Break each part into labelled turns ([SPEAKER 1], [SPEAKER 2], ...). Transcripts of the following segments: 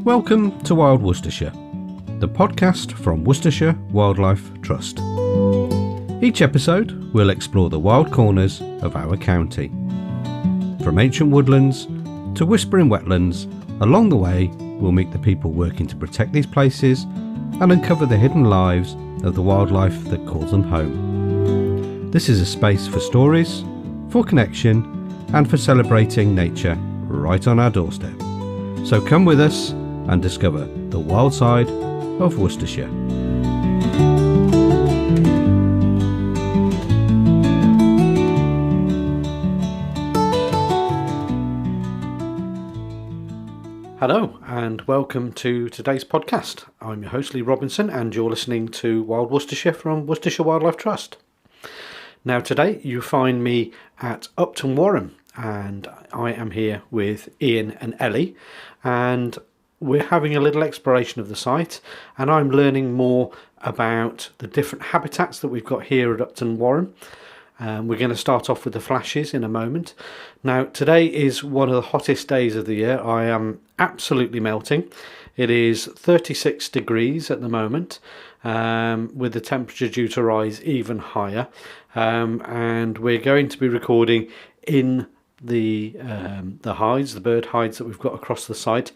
[SPEAKER 1] Welcome to Wild Worcestershire, the podcast from Worcestershire Wildlife Trust. Each episode will explore the wild corners of our county. From ancient woodlands to whispering wetlands, along the way we'll meet the people working to protect these places and uncover the hidden lives of the wildlife that calls them home. This is a space for stories, for connection and for celebrating nature right on our doorstep. So come with us and discover the wild side of Worcestershire. Hello and welcome to today's podcast. I'm your host Lee Robinson and you're listening to Wild Worcestershire from Worcestershire Wildlife Trust. Now today you find me at Upton Warren and I am here with Ian and Ellie, and we're having a little exploration of the site and I'm learning more about the different habitats that we've got here at Upton Warren. We're going to start off with the flashes in a moment. Now today is one of the hottest days of the year. I am absolutely melting. It is 36 degrees at the moment, with the temperature due to rise even higher, and we're going to be recording in the hides, the bird hides that we've got across the site,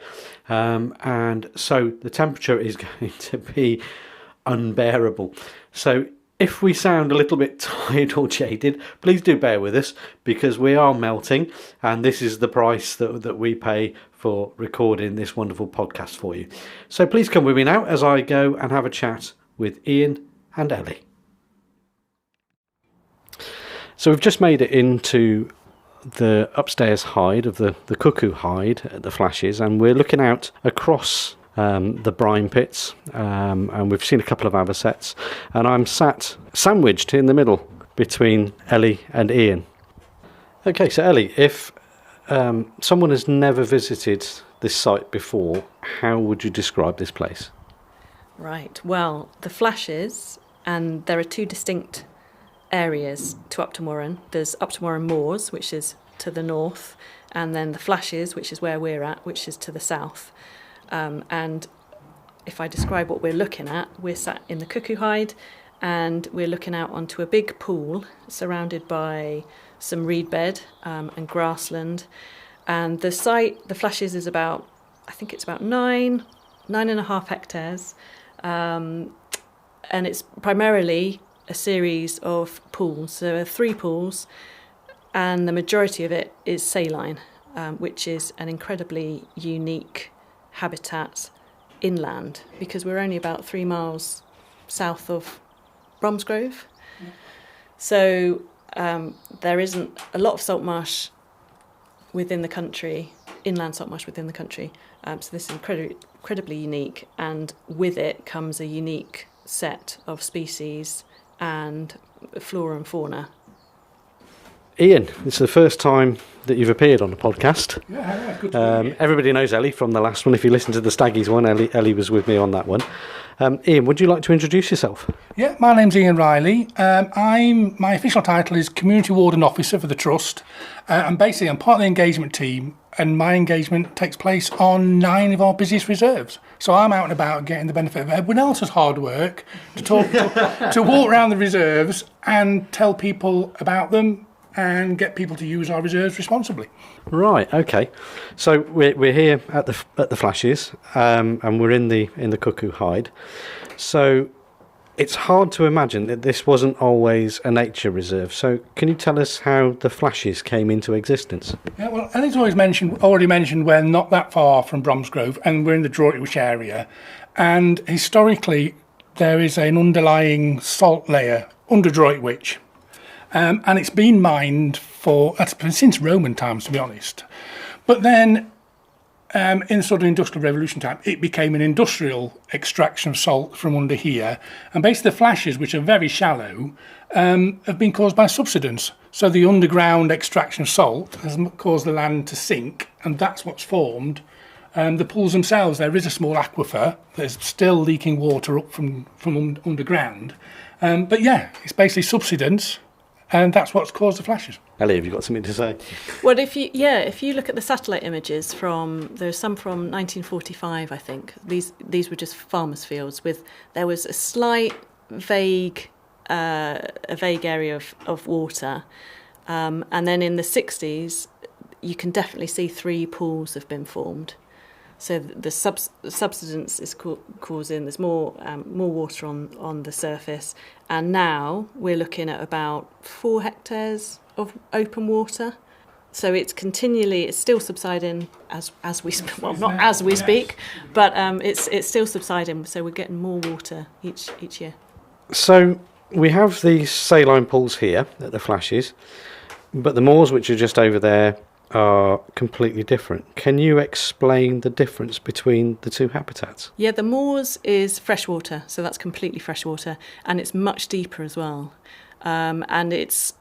[SPEAKER 1] and so the temperature is going to be unbearable. So if we sound a little bit tired or jaded, please do bear with us because we are melting and this is the price that we pay for recording this wonderful podcast for you. So please come with me now as I go and have a chat with Ian and Ellie. So we've just made it into the upstairs hide of the cuckoo hide at the flashes, and we're looking out across the brine pits, and we've seen a couple of avocets, and I'm sandwiched in the middle between Ellie and Ian. Okay, so Ellie, if someone has never visited this site before, how would you describe this place?
[SPEAKER 2] Right, well, the flashes, and there are two distinct areas to Upton Warren. There's Upton Warren Moors, which is to the north, and then the flashes, which is where we're at, which is to the south. And if I describe what we're looking at, we're sat in the cuckoo hide and we're looking out onto a big pool surrounded by some reed bed and grassland. And the site, the flashes, is about, I think it's about 9.5 hectares. And it's primarily a series of pools. So there are 3 pools, and the majority of it is saline, which is an incredibly unique habitat inland because we're only about 3 miles south of Bromsgrove. Yeah. So there isn't a lot of salt marsh within the country, inland salt marsh within the country. So this is incredibly unique, and with it comes a unique set of species and flora and fauna. Ian, this is the first time that you've appeared on the podcast.
[SPEAKER 3] Yeah, good to meet you.
[SPEAKER 2] Everybody knows Ellie from the last one. If you listen to the Staggies one, Ellie was with me on that one. Ian, would you like to introduce yourself?
[SPEAKER 3] Yeah, my name's Ian Riley. My official title is Community Warden Officer for the Trust. And basically I'm part of the engagement team, and my engagement takes place on 9 of our busiest reserves. So I'm out and about getting the benefit of everyone else's hard work to talk, to walk around the reserves and tell people about them and get people to use our reserves responsibly.
[SPEAKER 2] Right. Okay. So we're here at the flashes, and we're in the cuckoo hide. So it's hard to imagine that this wasn't always a nature reserve. So can you tell us how the flashes came into existence?
[SPEAKER 3] Yeah. Well, Ellie's already mentioned we're not that far from Bromsgrove, and we're in the Droitwich area, and historically there is an underlying salt layer under Droitwich. And it's been mined since Roman times, to be honest. But then, in the sort of Industrial Revolution time, it became an industrial extraction of salt from under here. And basically the flashes, which are very shallow, have been caused by subsidence. So the underground extraction of salt has caused the land to sink, and that's what's formed. The pools themselves, there is a small aquifer that's still leaking water up from underground. But yeah, it's basically subsidence. and that's what's caused the flashes.
[SPEAKER 1] Ellie, have you got something to say?
[SPEAKER 2] Well, if you look at the satellite images there's some from 1945, I think. These were just farmers' fields there was a slight vague area of water, and then in the 60s, you can definitely see 3 pools have been formed. So the subsidence is causing there's more water on the surface, and now we're looking at about 4 hectares of open water. So it's still subsiding as we speak, but it's still subsiding. So we're getting more water each year.
[SPEAKER 1] So we have these saline pools here at the flashes, but the moors, which are just over there, are completely different. Can you explain the difference between the 2 habitats?
[SPEAKER 2] Yeah, the moors is freshwater, so that's completely freshwater, and it's much deeper as well. And it's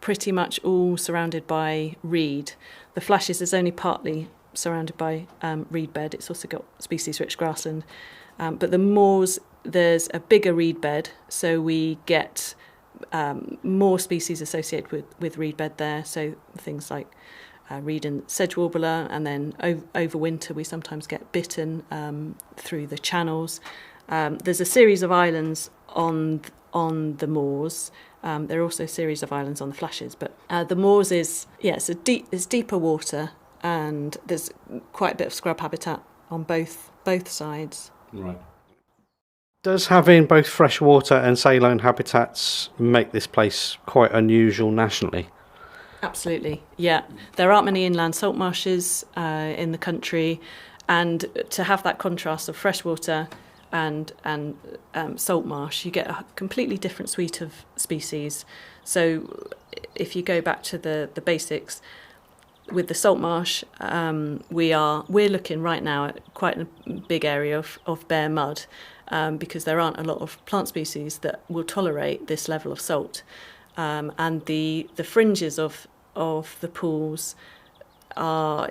[SPEAKER 2] pretty much all surrounded by reed. The flashes is only partly surrounded by reed bed. It's also got species-rich grassland. But the moors, there's a bigger reed bed, so we get more species associated with reed bed there, so things like reed and sedge warbler, and then over winter we sometimes get bittern through the channels. There's a series of islands on the moors. There are also a series of islands on the flashes, but the moors it's deeper water, and there's quite a bit of scrub habitat on both sides.
[SPEAKER 1] Right. Does having both freshwater and saline habitats make this place quite unusual nationally?
[SPEAKER 2] Absolutely, yeah. There aren't many inland salt marshes in the country, and to have that contrast of freshwater and salt marsh, you get a completely different suite of species. So if you go back to the basics, with the salt marsh, we're looking right now at quite a big area of bare mud, because there aren't a lot of plant species that will tolerate this level of salt. And the fringes of the pools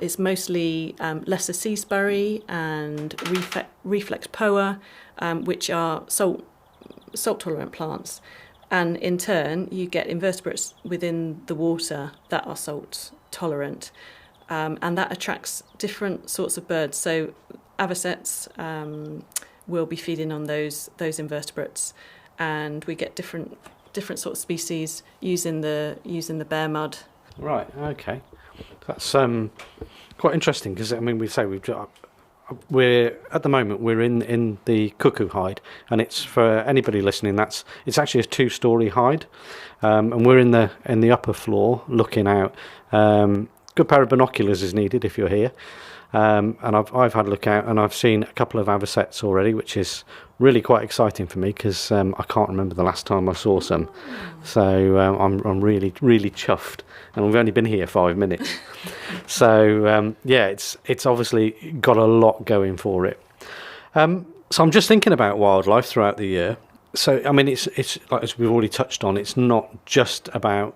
[SPEAKER 2] is mostly lesser seasbury and reflex poa, which are salt tolerant plants, and in turn you get invertebrates within the water that are salt tolerant, and that attracts different sorts of birds. So avocets will be feeding on those invertebrates, and we get different sorts of species using the bare mud.
[SPEAKER 1] Right. Okay. That's quite interesting, because I mean we're at the moment we're in the cuckoo hide, and it's, for anybody listening, it's actually a 2-story hide, and we're in the upper floor looking out. Good pair of binoculars is needed if you're here. And I've had a look out, and I've seen a couple of avocets already, which is really quite exciting for me, because I can't remember the last time I saw some. So I'm really, really chuffed, and we've only been here 5 minutes. So it's obviously got a lot going for it. So I'm just thinking about wildlife throughout the year. So I mean, it's like, as we've already touched on, it's not just about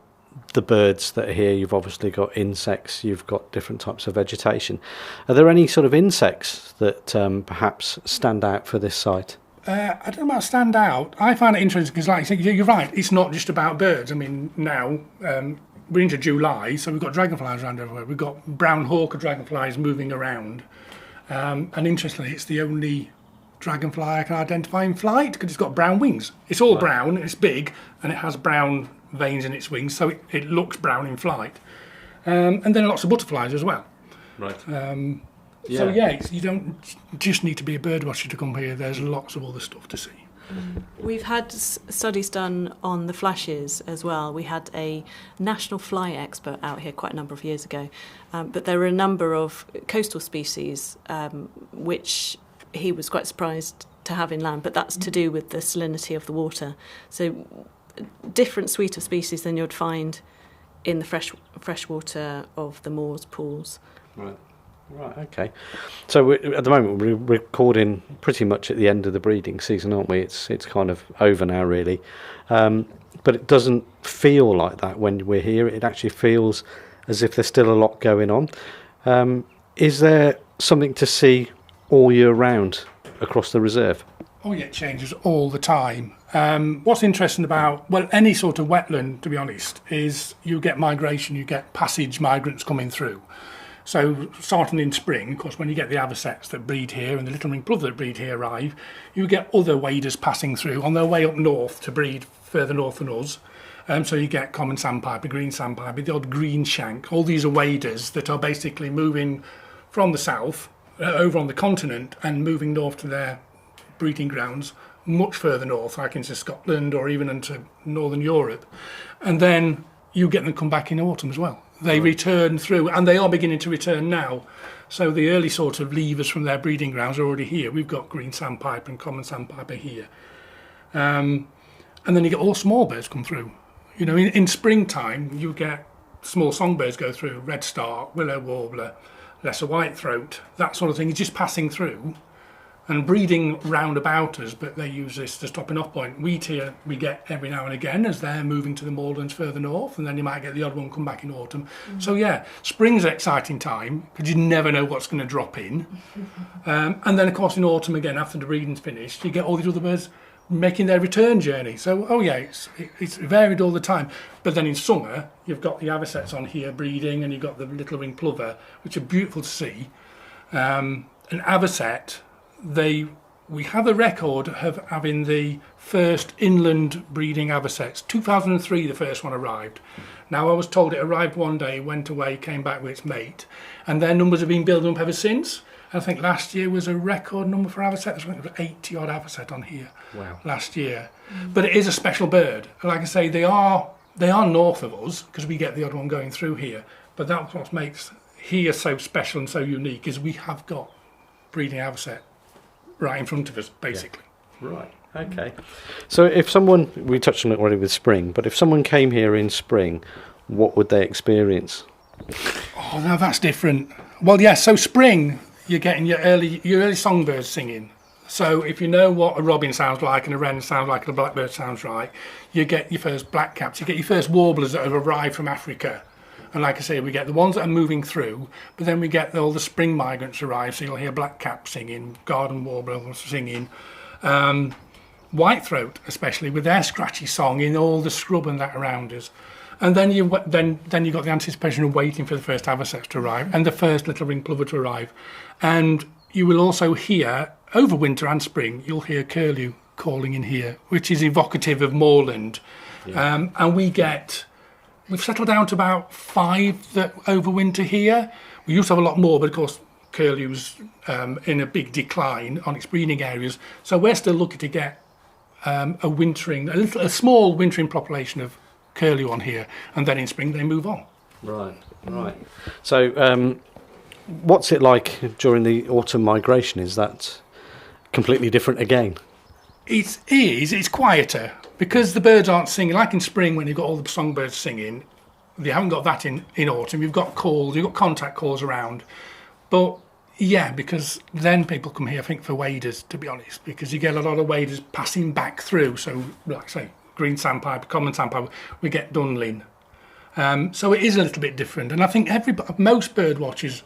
[SPEAKER 1] the birds that are here. You've obviously got insects, you've got different types of vegetation. Are there any sort of insects that perhaps stand out for this site?
[SPEAKER 3] I don't know about stand out. I find it interesting because, like you said, you're right, it's not just about birds. I mean, now we're into July, so we've got dragonflies around everywhere. We've got brown hawker dragonflies moving around, and interestingly, it's the only dragonfly I can identify in flight, because it's got brown wings. It's all brown, it's big, and it has brown veins in its wings, so it looks brown in flight. And then lots of butterflies as well.
[SPEAKER 1] Right.
[SPEAKER 3] So you don't just need to be a birdwatcher to come here. There's lots of other stuff to see.
[SPEAKER 2] We've had studies done on the flashes as well. We had a national fly expert out here quite a number of years ago, but there were a number of coastal species which he was quite surprised to have inland, but that's to do with the salinity of the water. So different suite of species than you'd find in the freshwater of the moors, pools.
[SPEAKER 1] Right, okay. So at the moment we're recording pretty much at the end of the breeding season, aren't we? It's kind of over now, really. But it doesn't feel like that when we're here. It actually feels as if there's still a lot going on. Is there something to see all year round across the reserve?
[SPEAKER 3] Oh yeah, it changes all the time. What's interesting about, well, any sort of wetland, to be honest, is you get migration, you get passage migrants coming through. So starting in spring, of course, when you get the avocets that breed here and the little ring plover that breed here arrive, you get other waders passing through on their way up north to breed further north than us. So you get common sandpiper, green sandpiper, the odd green shank. All these are waders that are basically moving from the south over on the continent and moving north to their breeding grounds much further north, like into Scotland or even into Northern Europe. And then you get them come back in autumn as well. They return through, and they are beginning to return now. So the early sort of leavers from their breeding grounds are already here. We've got green sandpiper and common sandpiper here. And then you get all small birds come through. You know, in springtime, you get small songbirds go through, redstart, willow warbler, lesser whitethroat, that sort of thing is just passing through and breeding round about us, but they use this as a stopping off point. Wheat here we get every now and again as they're moving to the moorlands further north, and then you might get the odd one come back in autumn. So yeah, spring's an exciting time because you never know what's going to drop in. And then of course in autumn again, after the breeding's finished, you get all these other birds making their return journey. So oh yeah, it's varied all the time. But then in summer, you've got the avocets on here breeding, and you've got the little ring plover, which are beautiful to see. An avocet, we have a record of having the first inland breeding avocets. 2003 the first one arrived. Now I was told it arrived one day, went away, came back with its mate, and their numbers have been building up ever since. I think last year was a record number for avocets. I think there was 80 odd avocet on here.
[SPEAKER 1] Wow.
[SPEAKER 3] Last year. But it is a special bird. Like I say, they are north of us because we get the odd one going through here. But that's what makes here so special and so unique, is we have got breeding avocet right in front of us, basically.
[SPEAKER 1] Yeah. Right, okay. So if someone, we touched on it already with spring, but if someone came here in spring, what would they experience?
[SPEAKER 3] Oh, now that's different. Well, yeah, so spring, you're getting your early songbirds singing. So if you know what a robin sounds like and a wren sounds like and a blackbird sounds like, you get your first blackcaps, you get your first warblers that have arrived from Africa. And like I say, we get the ones that are moving through, but then we get all the spring migrants arrive, so you'll hear blackcap singing, garden warbler singing, whitethroat especially, with their scratchy song in all the scrub and that around us. And then you got the anticipation of waiting for the first avocets to arrive and the first little ring plover to arrive. And you will also hear, over winter and spring, you'll hear curlew calling in here, which is evocative of moorland. Yeah. And we've settled down to about 5 that overwinter here. We used to have a lot more, but of course curlew's in a big decline on its breeding areas. So we're still looking to get a small wintering population of curlew on here, and then in spring they move on. Right.
[SPEAKER 1] So what's it like during the autumn migration? Is that completely different again?
[SPEAKER 3] It's quieter because the birds aren't singing like in spring when you've got all the songbirds singing. They haven't got that in autumn. You've got calls, you've got contact calls around. But yeah, because then people come here, I think, for waders, to be honest, because you get a lot of waders passing back through. So like I say, green sandpiper, common sandpiper, we get dunlin. So it is a little bit different. And I think most bird watchers,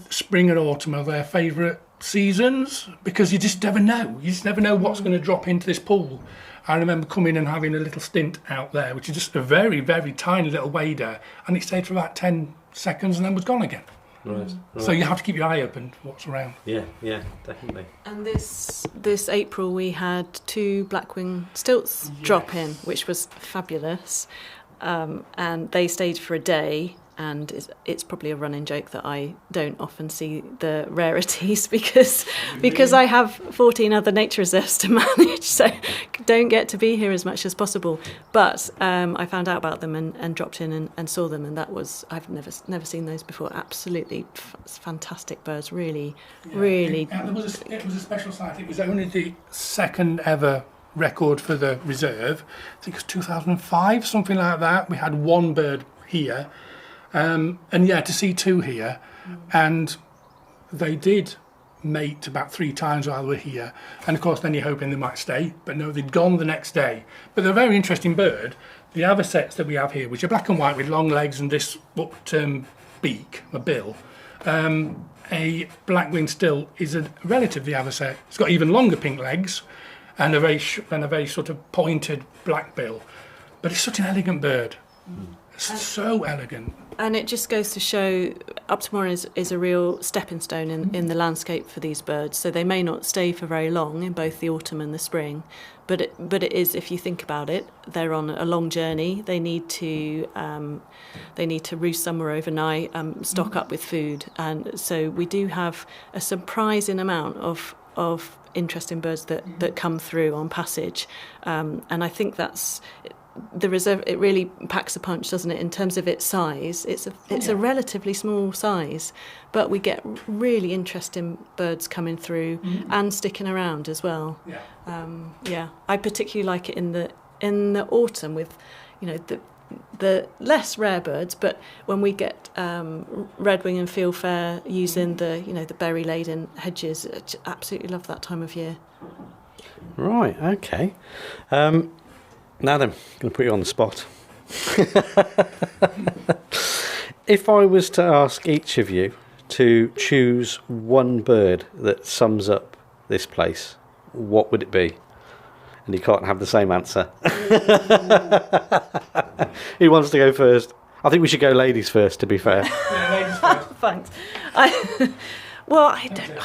[SPEAKER 3] spring and autumn are their favourite seasons because you just never know. You just never know what's going to drop into this pool. I remember coming and having a little stint out there, which is just a very, very tiny little wader, and it stayed for about 10 seconds and then was gone again.
[SPEAKER 1] Right.
[SPEAKER 3] So you have to keep your eye open for what's around.
[SPEAKER 1] Yeah, definitely.
[SPEAKER 2] And this April we had 2 blackwing stilts drop in, which was fabulous. And they stayed for a day, and it's probably a running joke that I don't often see the rarities because I have 14 other nature reserves to manage, so don't get to be here as much as possible. But I found out about them and dropped in and saw them, and I've never seen those before. Absolutely fantastic birds, really.
[SPEAKER 3] It was a special sight. It was only the second ever record for the reserve. I think it was 2005, something like that. We had 1 bird here. And to see 2 here, and they did mate about 3 times while they were here, and of course then you're hoping they might stay, but no, they'd gone the next day. But they're a very interesting bird. The avocets that we have here, which are black and white with long legs and this up-turned beak, a bill, a black-winged stilt is a relative of the avocet. It's got even longer pink legs, and a very sort of pointed black bill. But it's such an elegant bird. It's so elegant.
[SPEAKER 2] And it just goes to show Upton Warren is a real stepping stone in the landscape for these birds. So they may not stay for very long in both the autumn and the spring, but it is, if you think about it, they're on a long journey. They need to roost somewhere overnight, stock up with food, and so we do have a surprising amount of interesting birds that come through on passage, and I think that's. The reserve, it really packs a punch, doesn't it? In terms of its size, it's a relatively small size, but we get really interesting birds coming through and sticking around as well. I particularly like it in the autumn with, the less rare birds, but when we get redwing and fieldfare using the berry laden hedges, I absolutely love that time of year.
[SPEAKER 1] Right. Okay. Now then, I'm going to put you on the spot. If I was to ask each of you to choose one bird that sums up this place, what would it be? And you can't have the same answer. Who wants to go first? I think we should go ladies first, to be fair.
[SPEAKER 3] Yeah, ladies first.
[SPEAKER 2] Thanks. I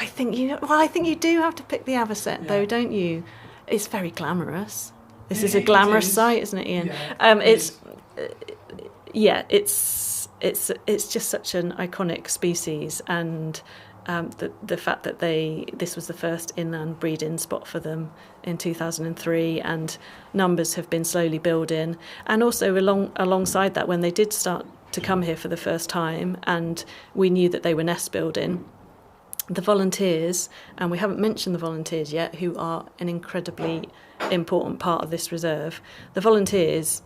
[SPEAKER 2] think you do have to pick the avocet, though, don't you? It's very glamorous. This is a glamorous sight, isn't it, Ian?
[SPEAKER 3] Yeah,
[SPEAKER 2] It's just such an iconic species, and the fact that this was the first inland breeding spot for them in 2003, and numbers have been slowly building, and also alongside that, when they did start to come here for the first time, and we knew that they were nest building. The volunteers, and we haven't mentioned the volunteers yet, who are an incredibly important part of this reserve. The volunteers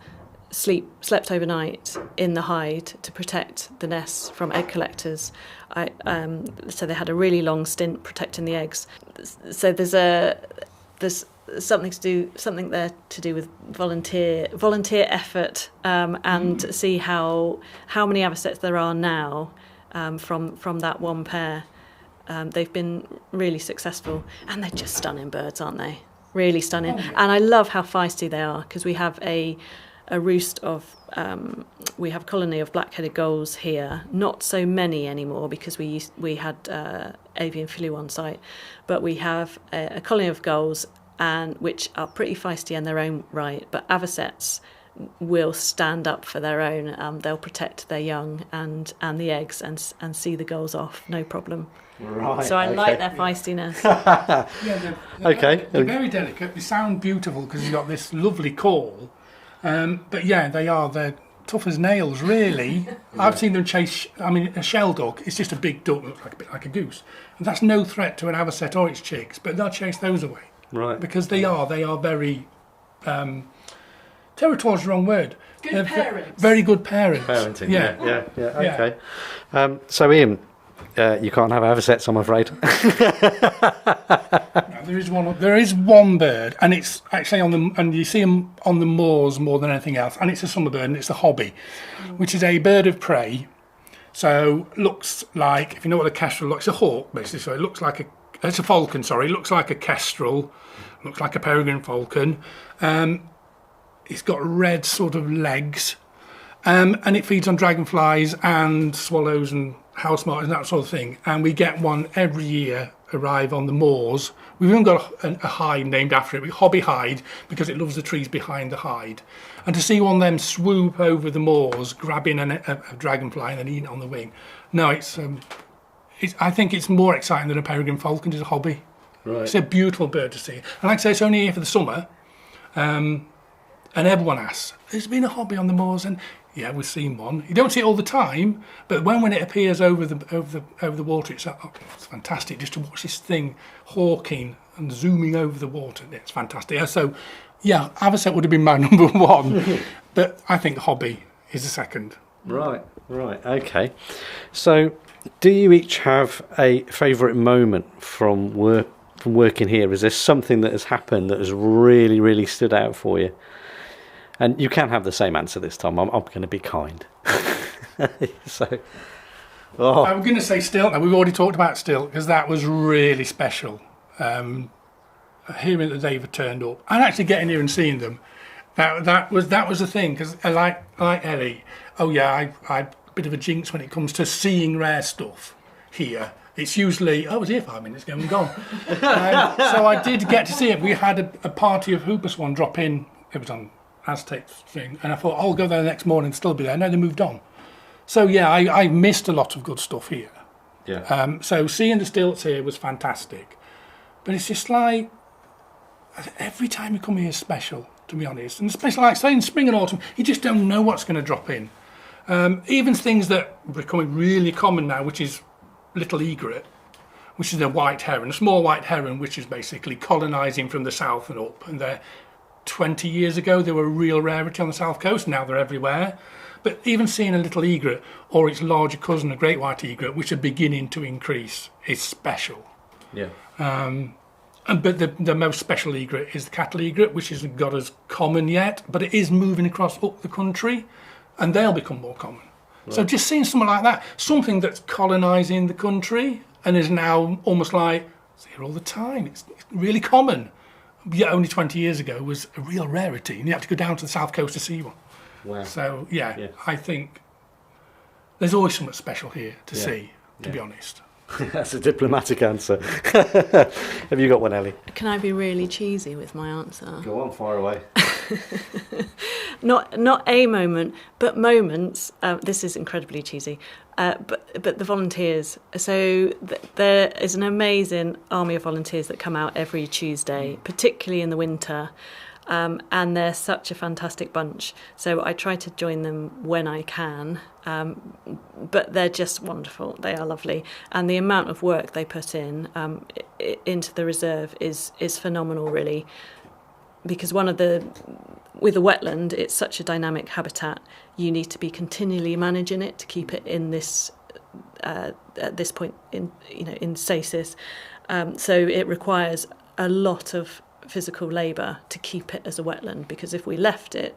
[SPEAKER 2] slept overnight in the hide to protect the nests from egg collectors. So they had a really long stint protecting the eggs. So there's something there to do with volunteer effort, and see how many avocets there are now from that one pair. They've been really successful, and they're just stunning birds, aren't they? Really stunning. And I love how feisty they are, because we have a roost of we have a colony of black-headed gulls here. Not so many anymore, because we had avian flu on site, but we have a colony of gulls, and which are pretty feisty in their own right. But avocets will stand up for their own. They'll protect their young and the eggs and see the gulls off, no problem.
[SPEAKER 1] Right.
[SPEAKER 2] So I like their feistiness.
[SPEAKER 3] They're very delicate. They sound beautiful because you've got this lovely call. But yeah, they're tough as nails, really. I've seen them chase. I mean, a shell duck is just a big duck, looks like a bit like a goose, and that's no threat to an avocet or its chicks. But they'll chase those away,
[SPEAKER 1] Right.
[SPEAKER 3] Because they are very. Territorial is the wrong word.
[SPEAKER 2] Good parents.
[SPEAKER 3] Very good parents.
[SPEAKER 1] Parenting.
[SPEAKER 3] Yeah.
[SPEAKER 1] Okay. So Ian, you can't have avocets, I'm afraid.
[SPEAKER 3] No, there is one bird, and it's actually and you see them on the moors more than anything else, and it's a summer bird, and it's the hobby, which is a bird of prey. So looks like, if you know what a kestrel looks, it's a hawk basically. So it looks like it's a falcon. Sorry, it looks like a kestrel, looks like a peregrine falcon. It's got red sort of legs, and it feeds on dragonflies and swallows and house martins and that sort of thing. And we get one every year arrive on the moors. We've even got a hide named after it, Hobby Hide, because it loves the trees behind the hide. And to see one of them swoop over the moors, grabbing a dragonfly and then eating it on the wing. No, I think it's more exciting than a peregrine falcon is a hobby.
[SPEAKER 1] Right.
[SPEAKER 3] It's a beautiful bird to see. And like I say, it's only here for the summer. And everyone asks, has there been a hobby on the moors? And yeah, we've seen one. You don't see it all the time, but when it appears over the water, it's fantastic just to watch this thing hawking and zooming over the water. It's fantastic. So, yeah, avocet would have been my number one, but I think hobby is the second.
[SPEAKER 1] Right. Okay. So, do you each have a favourite moment from working here? Is there something that has happened that has really, really stood out for you? And you can have the same answer this time. I'm going to be kind. I'm
[SPEAKER 3] going to say Stilt. Now, we've already talked about Stilt because that was really special. hearing that they've turned up, and actually getting here and seeing them. That was the thing, because I like Ellie. Oh yeah, I'm a bit of a jinx when it comes to seeing rare stuff here. It's usually, I was here 5 minutes ago and gone. So I did get to see it. We had a party of Hooper Swan drop in. It was on Aztec thing, and I thought, I'll go there the next morning and still be there. No, they moved on. So yeah, I missed a lot of good stuff here.
[SPEAKER 1] Yeah.
[SPEAKER 3] So seeing the stilts here was fantastic. But it's just like, every time you come here is special, to be honest. And especially like, say, in spring and autumn, you just don't know what's going to drop in. Even things that are becoming really common now, which is little egret, which is a white heron, a small white heron, which is basically colonising from the south and up. And they're 20 years ago, they were a real rarity on the south coast. Now they're everywhere. But even seeing a little egret or its larger cousin, a great white egret, which are beginning to increase, is special.
[SPEAKER 1] Yeah.
[SPEAKER 3] But the most special egret is the cattle egret, which isn't got as common yet, but it is moving across up the country, and they'll become more common. Right. So just seeing something like that, something that's colonising the country and is now almost like, it's here all the time, it's really common. Yet only 20 years ago was a real rarity, and you had to go down to the south coast to see one.
[SPEAKER 1] Wow.
[SPEAKER 3] So, yeah, I think there's always something special here to see, to be honest.
[SPEAKER 1] That's a diplomatic answer. Have you got one, Ellie?
[SPEAKER 2] Can I be really cheesy with my answer?
[SPEAKER 1] Go on, fire away.
[SPEAKER 2] Not a moment, but moments. This is incredibly cheesy. But the volunteers. So there is an amazing army of volunteers that come out every Tuesday, particularly in the winter. And they're such a fantastic bunch. So I try to join them when I can. But they're just wonderful. They are lovely. And the amount of work they put in into the reserve is phenomenal, really. Because with a wetland, it's such a dynamic habitat. You need to be continually managing it to keep it in this at this point in stasis. So it requires a lot of physical labour to keep it as a wetland, because if we left it,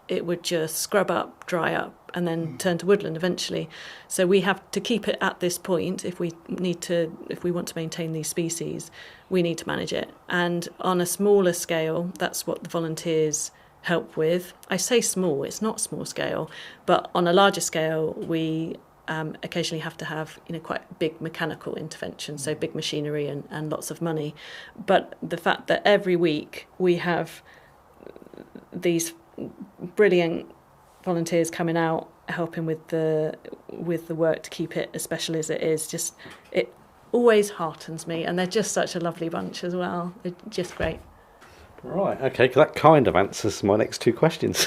[SPEAKER 2] it would just scrub up, dry up, and then turn to woodland eventually. So we have to keep it at this point. If we want to maintain these species, we need to manage it. And on a smaller scale, that's what the volunteers help with. I say small, it's not small scale, but on a larger scale, we occasionally have to have quite big mechanical intervention, so big machinery and lots of money. But the fact that every week we have these brilliant volunteers coming out helping with the work to keep it as special as it is, it always heartens me. And they're just such a lovely bunch as well. They're just great.
[SPEAKER 1] Right, okay, that kind of answers my next two questions,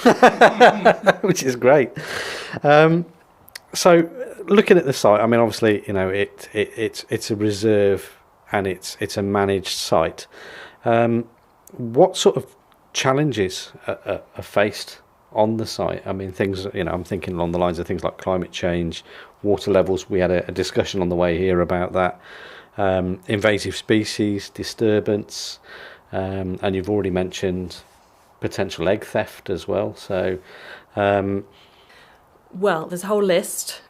[SPEAKER 1] which is great. So, looking at the site, I mean, obviously, it's a reserve and it's a managed site. What sort of challenges are faced on the site? I mean, things, I'm thinking along the lines of things like climate change, water levels. We had a discussion on the way here about that. Invasive species, disturbance, and you've already mentioned potential egg theft as well. So,
[SPEAKER 2] well, there's a whole list.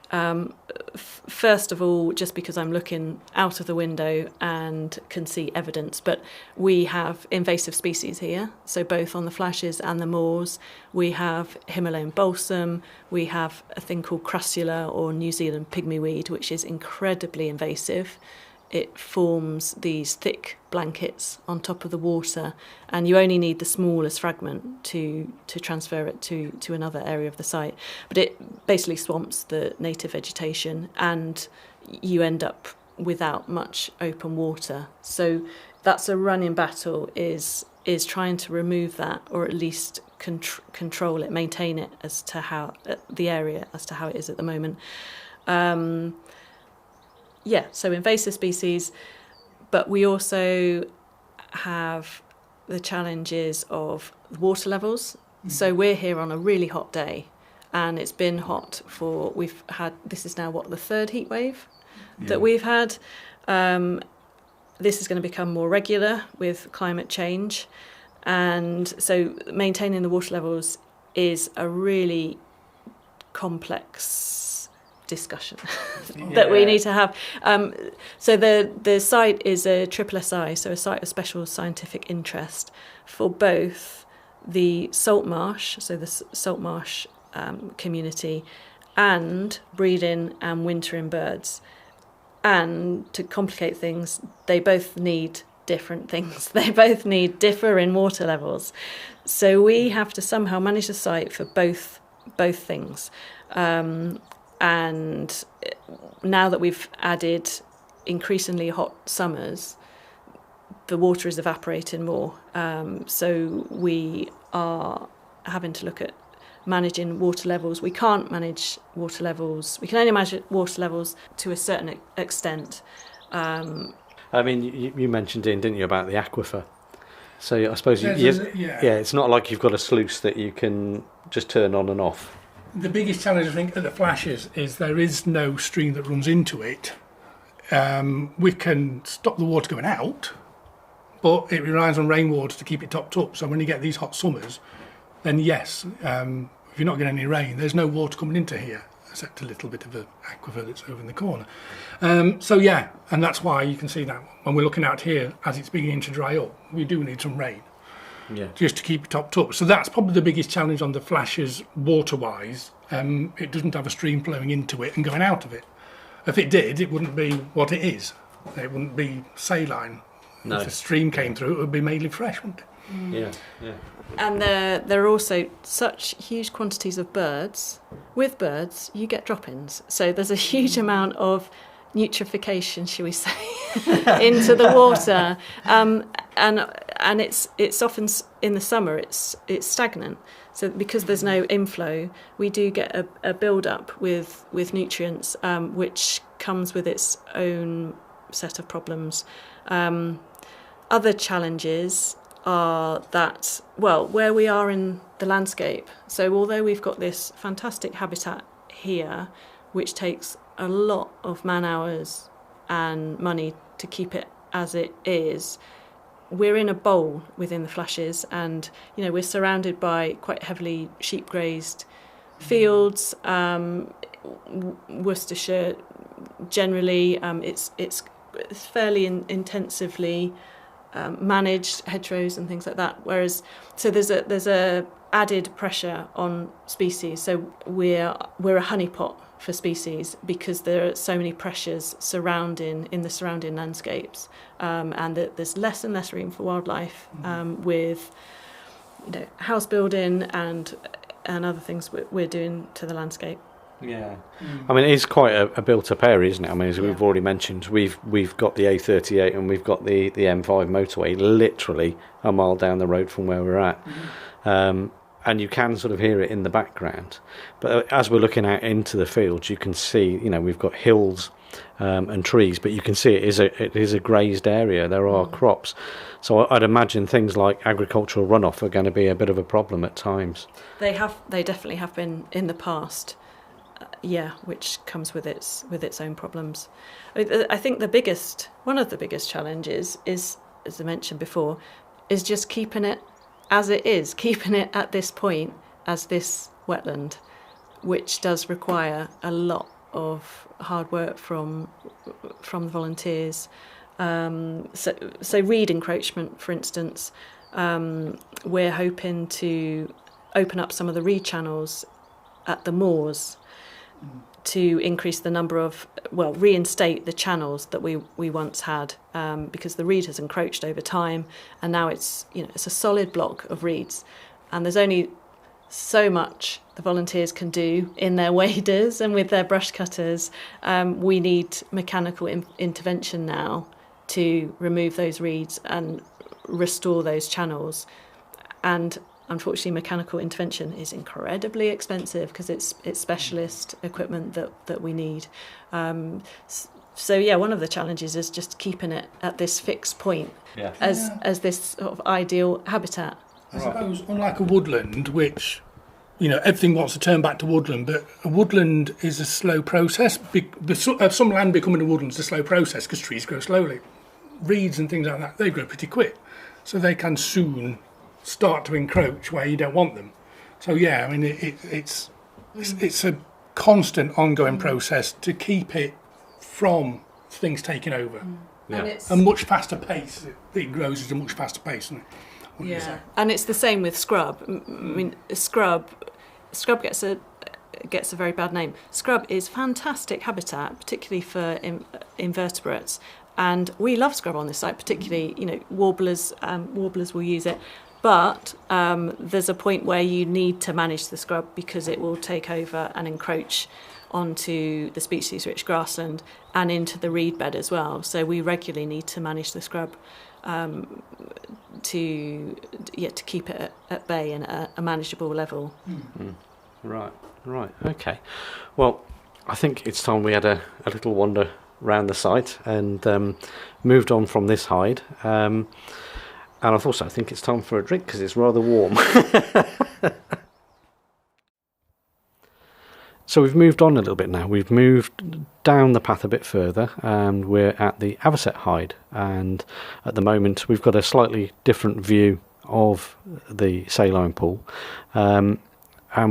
[SPEAKER 2] First of all, just because I'm looking out of the window and can see evidence, but we have invasive species here. So both on the flashes and the moors, we have Himalayan balsam, we have a thing called crassula or New Zealand pygmy-weed, which is incredibly invasive. It forms these thick blankets on top of the water, and you only need the smallest fragment to transfer it to another area of the site. But it basically swamps the native vegetation, and you end up without much open water. So that's a running battle, is trying to remove that, or at least control it, maintain it as to how the area as to how it is at the moment. So invasive species, but we also have the challenges of water levels. Mm-hmm. So we're here on a really hot day, and it's been hot this is now the third heat wave that we've had. This is going to become more regular with climate change, and so maintaining the water levels is a really complex discussion that we need to have. So the site is a SSSI, so a site of special scientific interest for both the salt marsh, so the salt marsh community, and breeding and wintering birds. And to complicate things, they both need different things. They both need differing water levels. So we have to somehow manage the site for both things. And now that we've added increasingly hot summers, the water is evaporating more. So we are having to look at managing water levels. We can't manage water levels. We can only manage water levels to a certain extent.
[SPEAKER 1] I mean, you mentioned, Ian, didn't you, about the aquifer? So I suppose it's not like you've got a sluice that you can just turn on and off.
[SPEAKER 3] The biggest challenge, I think, at the flashes is there is no stream that runs into it. We can stop the water going out, but it relies on rainwater to keep it topped up. So when you get these hot summers, then yes, if you're not getting any rain, there's no water coming into here, except a little bit of an aquifer that's over in the corner. And that's why you can see that when we're looking out here, as it's beginning to dry up, we do need some rain. Just to keep it topped up. So that's probably the biggest challenge on the flashes water-wise. It doesn't have a stream flowing into it and going out of it. If it did, it wouldn't be what it is. It wouldn't be saline. No. If a stream came through, it would be mainly fresh, wouldn't it?
[SPEAKER 1] Yeah.
[SPEAKER 2] And there are also such huge quantities of birds. With birds, you get drop-ins. So there's a huge amount of nutrification, shall we say, into the water. And it's often in the summer it's stagnant. So because there's no inflow, we do get a build-up with nutrients, which comes with its own set of problems. Other challenges are that, where we are in the landscape. So although we've got this fantastic habitat here, which takes a lot of man hours and money to keep it as it is, we're in a bowl within the flashes, and we're surrounded by quite heavily sheep grazed fields. Worcestershire generally, it's fairly intensively managed, hedgerows and things like that. Whereas, so there's a added pressure on species. So we're a honeypot for species because there are so many pressures in the surrounding landscapes, and that there's less and less room for wildlife, with house building and other things we're doing to the landscape.
[SPEAKER 1] Yeah, I mean, it is quite a built-up area, isn't it? I mean, as we've already mentioned, we've got the A38 and we've got the M5 motorway literally a mile down the road from where we're at. And you can sort of hear it in the background. But as we're looking out into the fields, you can see, we've got hills and trees, but you can see it is a grazed area. There are crops. So I'd imagine things like agricultural runoff are going to be a bit of a problem at times. They
[SPEAKER 2] definitely have been in the past. Which comes with its own problems. I think one of the biggest challenges is, as I mentioned before, is just keeping it as it is, keeping it at this point as this wetland, which does require a lot of hard work from the volunteers. So reed encroachment, for instance, we're hoping to open up some of the reed channels at the moors to increase the number of, reinstate the channels that we once had, because the reed has encroached over time, and now it's a solid block of reeds, and there's only so much the volunteers can do in their waders and with their brush cutters. We need mechanical intervention now to remove those reeds and restore those channels, and unfortunately, mechanical intervention is incredibly expensive because it's specialist equipment that we need. So one of the challenges is just keeping it at this fixed point as this sort of ideal habitat.
[SPEAKER 3] I suppose, unlike a woodland, which everything wants to turn back to woodland, but a woodland is a slow process. Some land becoming a woodland is a slow process because trees grow slowly. Reeds and things like that, they grow pretty quick, so they can soon start to encroach where you don't want them. So it's a constant, ongoing process to keep it from things taking over.
[SPEAKER 1] Yeah.
[SPEAKER 2] And it's
[SPEAKER 3] A much faster pace. It grows at a much faster pace, isn't it? Wouldn't you say?
[SPEAKER 2] and it's the same with scrub. I mean, scrub gets a very bad name. Scrub is fantastic habitat, particularly for invertebrates, and we love scrub on this site. Particularly, warblers will use it, but there's a point where you need to manage the scrub because it will take over and encroach onto the species-rich grassland and into the reed bed as well. So we regularly need to manage the scrub to keep it at bay and at a manageable level.
[SPEAKER 1] Right, okay. Well, I think it's time we had a little wander round the site and moved on from this hide. And I also think it's time for a drink because it's rather warm. So we've moved on a little bit now. We've moved down the path a bit further and we're at the avocet hide. And at the moment we've got a slightly different view of the saline pool. And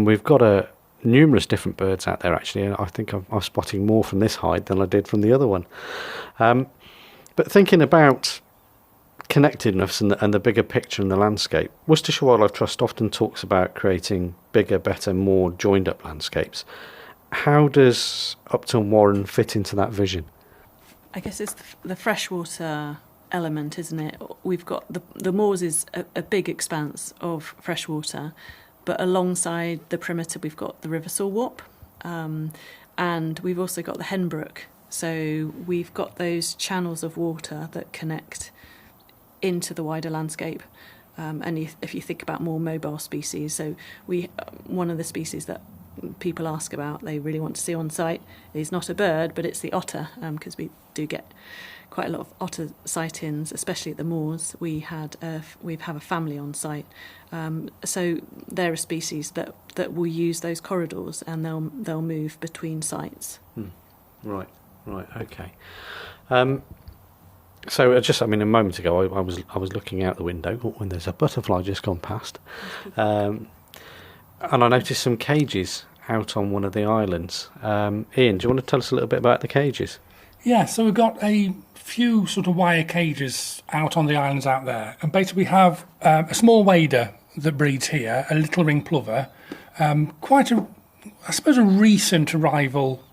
[SPEAKER 1] we've got numerous different birds out there actually. And I think I'm spotting more from this hide than I did from the other one. But thinking about connectedness and the bigger picture in the landscape, Worcestershire Wildlife Trust often talks about creating bigger, better, more joined up landscapes. How does Upton Warren fit into that vision?
[SPEAKER 2] I guess it's the freshwater element, isn't it? We've got the moors is a big expanse of freshwater, but alongside the perimeter we've got the River Salwarp, and we've also got the Henbrook. So we've got those channels of water that connect into the wider landscape. And if you think about more mobile species, so one of the species that people ask about, they really want to see on site, is not a bird, but it's the otter, because we do get quite a lot of otter sightings, especially at the moors. We have a family on site, so they're a species that will use those corridors and they'll move between sites.
[SPEAKER 1] Right, okay. So a moment ago, I was looking out the window when there's a butterfly just gone past, and I noticed some cages out on one of the islands. Ian, do you want to tell us a little bit about the cages?
[SPEAKER 3] Yeah, so we've got a few sort of wire cages out on the islands out there, and basically we have a small wader that breeds here, a little ring plover, quite a recent arrival.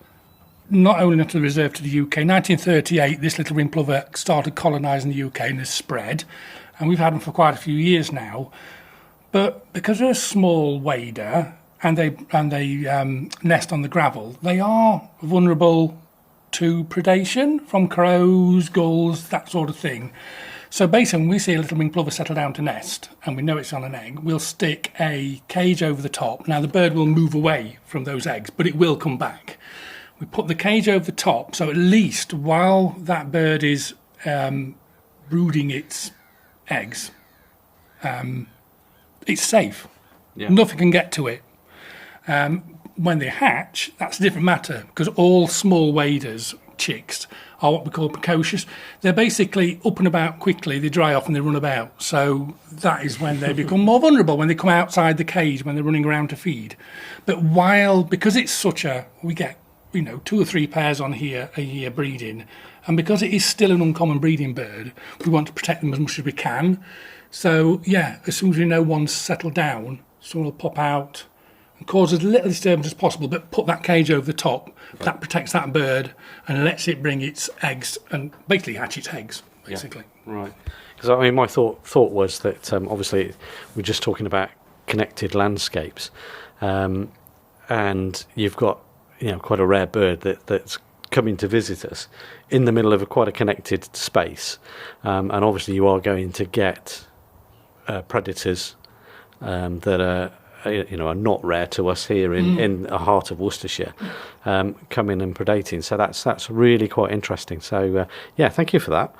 [SPEAKER 3] Not only to the reserve to the UK, 1938, this little ring plover started colonising the UK and has spread, and we've had them for quite a few years now. But because they're a small wader and they nest on the gravel, they are vulnerable to predation from crows, gulls, that sort of thing. So basically, when we see a little ring plover settle down to nest and we know it's on an egg, we'll stick a cage over the top. Now the bird will move away from those eggs, but it will come back. We put the cage over the top, so at least while that bird is brooding its eggs, it's safe.
[SPEAKER 1] Yeah.
[SPEAKER 3] Nothing can get to it. When they hatch, that's a different matter, because all small waders, chicks, are what we call precocious. They're basically up and about quickly, they dry off and they run about. So that is when they become more vulnerable, when they come outside the cage, when they're running around to feed. But because it's we get 2 or 3 pairs on here a year breeding, and because it is still an uncommon breeding bird, we want to protect them as much as we can. So yeah, as soon as we know one's settled down, someone will pop out and cause as little disturbance as possible, but put that cage over the top. Right. That protects that bird and lets it bring its eggs and basically hatch its eggs, basically.
[SPEAKER 1] Yeah. Right. Because my thought was that obviously we're just talking about connected landscapes, and you've got quite a rare bird that's coming to visit us in the middle of quite a connected space, and obviously you are going to get predators that are not rare to us here in the heart of Worcestershire, coming and predating. So that's really quite interesting. So thank you for that.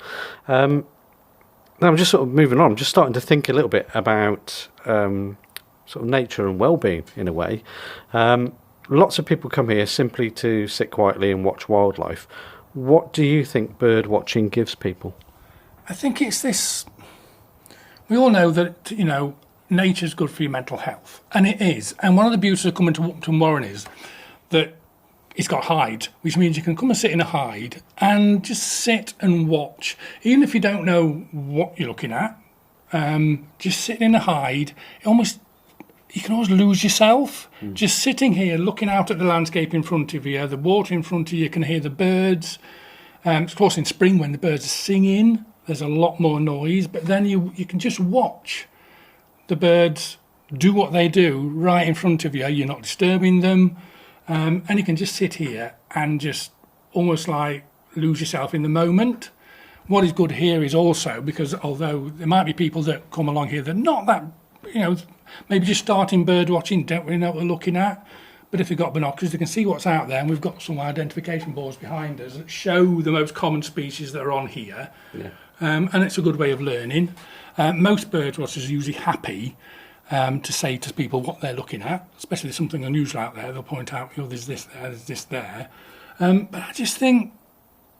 [SPEAKER 1] Now I'm just sort of moving on. I'm just starting to think a little bit about sort of nature and well-being in a way. Lots of people come here simply to sit quietly and watch wildlife. What do you think bird watching gives people?
[SPEAKER 3] I think it's this. We all know that, nature's good for your mental health. And it is. And one of the beauties of coming to Upton Warren is that it's got hide, which means you can come and sit in a hide and just sit and watch. Even if you don't know what you're looking at, just sitting in a hide, you can always lose yourself. Just sitting here, looking out at the landscape in front of you, the water in front of you, you can hear the birds. Of course, in spring when the birds are singing, there's a lot more noise, but then you can just watch the birds do what they do right in front of you. You're not disturbing them, and you can just sit here and just almost like lose yourself in the moment. What is good here is also, because although there might be people that come along here that are not that, maybe just starting bird watching, don't really know what they're looking at, but if they've got binoculars, they can see what's out there, and we've got some identification boards behind us that show the most common species that are on here.
[SPEAKER 1] Yeah.
[SPEAKER 3] And it's a good way of learning. Most bird watchers are usually happy to say to people what they're looking at, especially if there's something unusual out there. They'll point out, there's this there, there's this there. But I just think,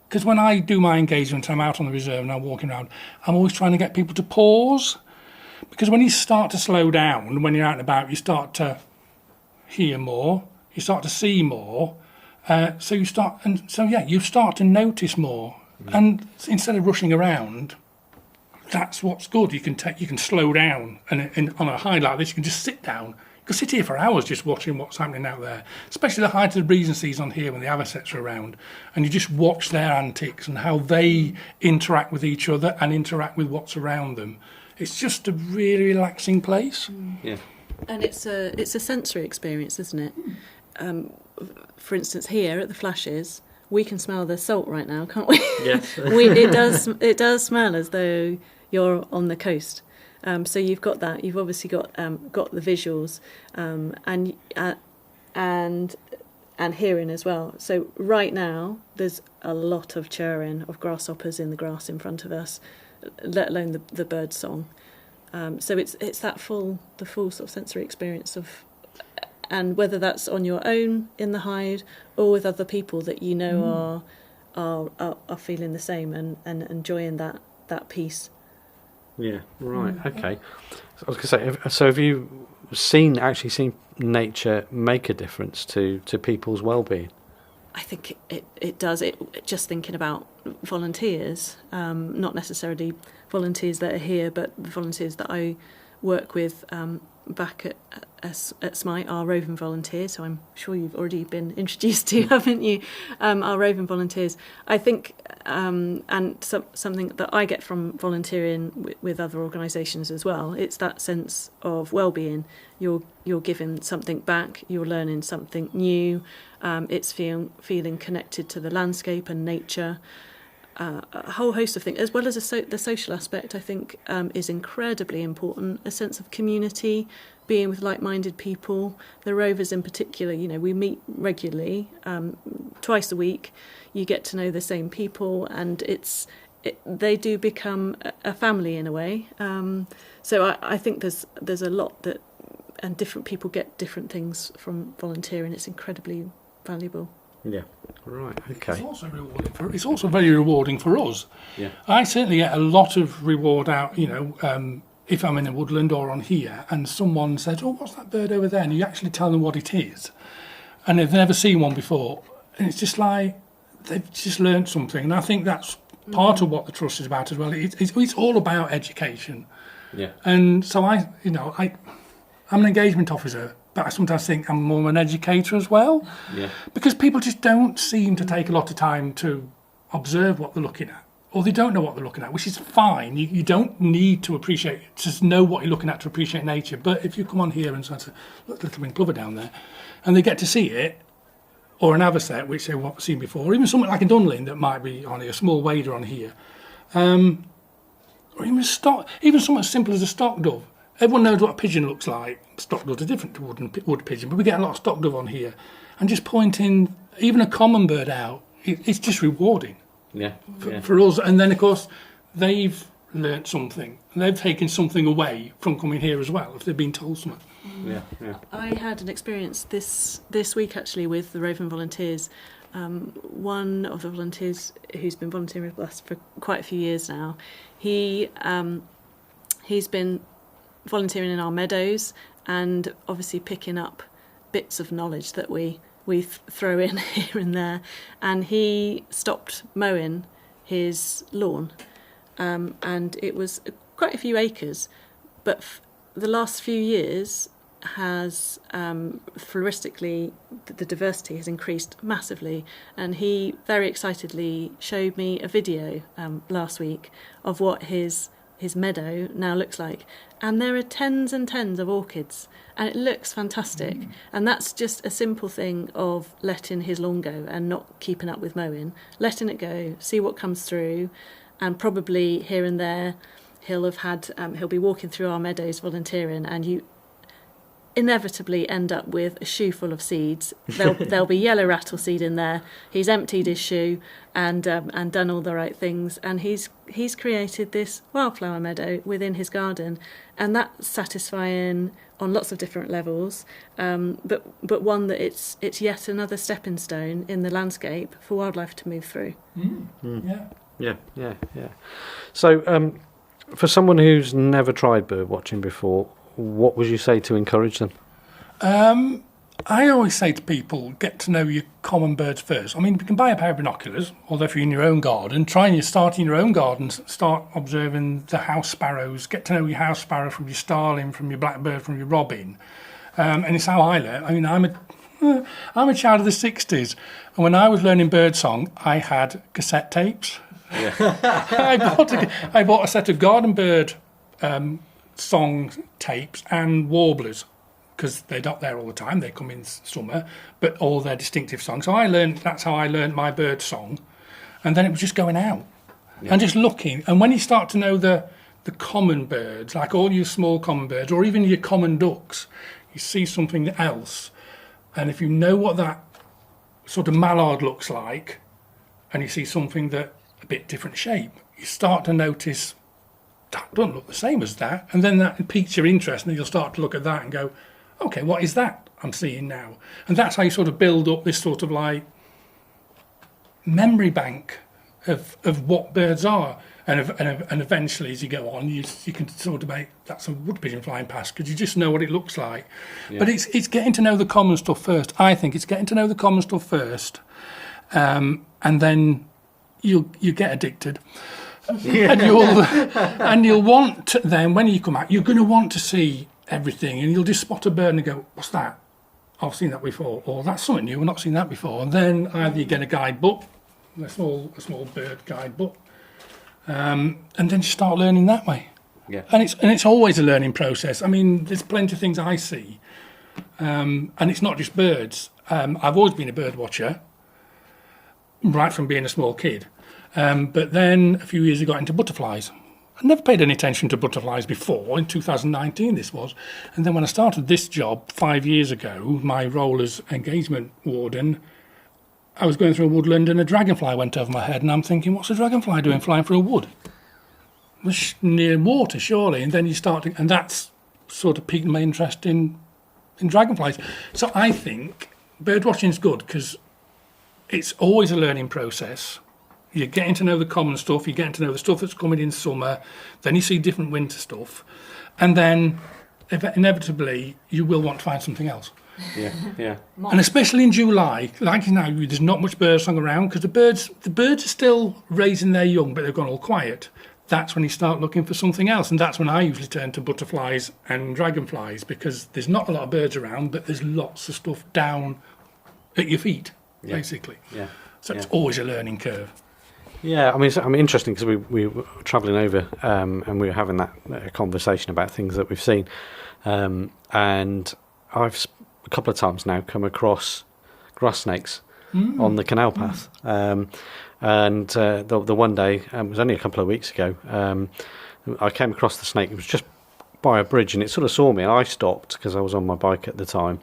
[SPEAKER 3] because when I do my engagement, I'm out on the reserve and I'm walking around, I'm always trying to get people to pause. Because when you start to slow down, when you're out and about, you start to hear more, you start to see more. You start to notice more. And instead of rushing around, that's what's good. You can slow down, and on a hide like this, you can just sit down. You can sit here for hours just watching what's happening out there, especially the height of the breeding season here when the avocets are around, and you just watch their antics and how they interact with each other and interact with what's around them. It's just a really relaxing place.
[SPEAKER 1] Yeah.
[SPEAKER 2] And it's a sensory experience, isn't it? For instance, here at the Flashes, we can smell the salt right now, can't we?
[SPEAKER 1] Yes.
[SPEAKER 2] It does smell as though you're on the coast. So you've got that. You've obviously got the visuals and hearing as well. So right now there's a lot of churring of grasshoppers in the grass in front of us, let alone the bird song. So it's the full sort of sensory experience of. And whether that's on your own in the hide or with other people that you know are feeling the same and enjoying that piece.
[SPEAKER 1] Yeah, right, okay. So I was going to say, so have you actually seen nature make a difference to people's well-being?
[SPEAKER 2] I think it does. Just thinking about volunteers, not necessarily volunteers that are here, but the volunteers that I work with back at Smite, our roving volunteers, so I'm sure you've already been introduced to, haven't you? Our roving volunteers. I think, something that I get from volunteering with other organisations as well, it's that sense of well-being. You're giving something back, you're learning something new, it's feeling connected to the landscape and nature. A whole host of things, as well as the social aspect, I think is incredibly important. A sense of community, being with like-minded people. The rovers in particular, we meet regularly, twice a week. You get to know the same people, and they do become a family in a way. So I think there's a lot that, and different people get different things from volunteering. It's incredibly valuable.
[SPEAKER 1] Yeah. Right. Okay.
[SPEAKER 3] It's also very rewarding for us.
[SPEAKER 1] Yeah.
[SPEAKER 3] I certainly get a lot of reward out. If I'm in a woodland or on here, and someone says, "Oh, what's that bird over there?" and you actually tell them what it is, and they've never seen one before, and it's just like they've just learned something. And I think that's part of what the trust is about as well. It's all about education.
[SPEAKER 1] Yeah.
[SPEAKER 3] And so I'm an engagement officer, but I sometimes think I'm more of an educator as well.
[SPEAKER 1] Yeah. Because
[SPEAKER 3] people just don't seem to take a lot of time to observe what they're looking at, or they don't know what they're looking at, which is fine. You don't need to just know what you're looking at to appreciate nature. But if you come on here and say, look, little winged plover down there, and they get to see it, or an avocet, which they've not seen before, or even something like a dunlin that might be on here, a small wader on here, or even something as simple as a stock dove. Everyone knows what a pigeon looks like. Stock doves are different to wood pigeon, but we get a lot of stock dove on here. And just pointing even a common bird out, it's just rewarding for us. And then, of course, they've learnt something. And they've taken something away from coming here as well, if they've been told something.
[SPEAKER 1] Yeah, yeah.
[SPEAKER 2] I had an experience this week, actually, with the Roving Volunteers. One of the volunteers who's been volunteering with us for quite a few years now, he's been volunteering in our meadows and obviously picking up bits of knowledge that we we throw in here and there. And he stopped mowing his lawn, and it was quite a few acres, but the last few years has floristically the diversity has increased massively, and he very excitedly showed me a video last week of what his meadow now looks like, and there are tens and tens of orchids, and it looks fantastic. And that's just a simple thing of letting his lawn go and not keeping up with mowing, letting it go, see what comes through, and probably here and there he'll be walking through our meadows volunteering, and you inevitably end up with a shoe full of seeds. There'll be yellow rattle seed in there. He's emptied his shoe and done all the right things, and he's created this wildflower meadow within his garden, and that's satisfying on lots of different levels. But one that it's yet another stepping stone in the landscape for wildlife to move through.
[SPEAKER 1] Yeah. So, for someone who's never tried bird watching before, what would you say to encourage them?
[SPEAKER 3] I always say to people, get to know your common birds first. I mean, you can buy a pair of binoculars, although if you're in your own garden, start in your own garden, start observing the house sparrows, get to know your house sparrow from your starling, from your blackbird, from your robin. And it's how I learn. I mean, I'm a child of the 60s, and when I was learning birdsong, I had cassette tapes. Yeah. I bought a set of garden bird song tapes and warblers, because they're not there all the time, they come in summer, but all their distinctive songs. So that's how I learned my bird song, and then it was just going out and just looking. And when you start to know the common birds, like all your small common birds, or even your common ducks, you see something else, and if you know what that sort of mallard looks like, and you see something that a bit different shape, you start to notice that doesn't look the same as that, and then that piques your interest, and then you'll start to look at that and go, okay, what is that I'm seeing now? And that's how you sort of build up this sort of like memory bank of what birds are, and eventually as you go on, you can sort of make, that's a wood pigeon flying past, because you just know what it looks like. Yeah. But it's getting to know the common stuff first. I think it's getting to know the common stuff first, and then you get addicted. Yeah. and you'll want to, then when you come out, you're going to want to see everything, and you'll just spot a bird and go, what's that? I've seen that before, or that's something new, I've not seen that before. And then either you get a guidebook, a small bird guidebook, and then you start learning that way.
[SPEAKER 1] Yeah.
[SPEAKER 3] And it's always a learning process. I mean, there's plenty of things I see, and it's not just birds. I've always been a bird watcher, right from being a small kid. But then a few years ago I got into butterflies. I never paid any attention to butterflies before, in 2019 this was. And then when I started this job 5 years ago, my role as engagement warden, I was going through a woodland and a dragonfly went over my head, and I'm thinking, what's a dragonfly doing flying through a wood? It was near water, surely. And then you start to, and that's sort of piqued my interest in dragonflies. So I think bird watching is good, because it's always a learning process. You're getting to know the common stuff, you're getting to know the stuff that's coming in summer, then you see different winter stuff, and then inevitably you will want to find something else.
[SPEAKER 1] Yeah.
[SPEAKER 3] And especially in July, like now, there's not much birdsong around, because the birds are still raising their young, but they've gone all quiet. That's when you start looking for something else, and that's when I usually turn to butterflies and dragonflies, because there's not a lot of birds around, but there's lots of stuff down at your feet, basically.
[SPEAKER 1] Yeah.
[SPEAKER 3] So it's always a learning curve.
[SPEAKER 1] Yeah, I mean, interesting, because we were travelling over and we were having that conversation about things that we've seen, and I've a couple of times now come across grass snakes on the canal path, and the one day, it was only a couple of weeks ago, I came across the snake. It was just by a bridge, and it sort of saw me, and I stopped because I was on my bike at the time.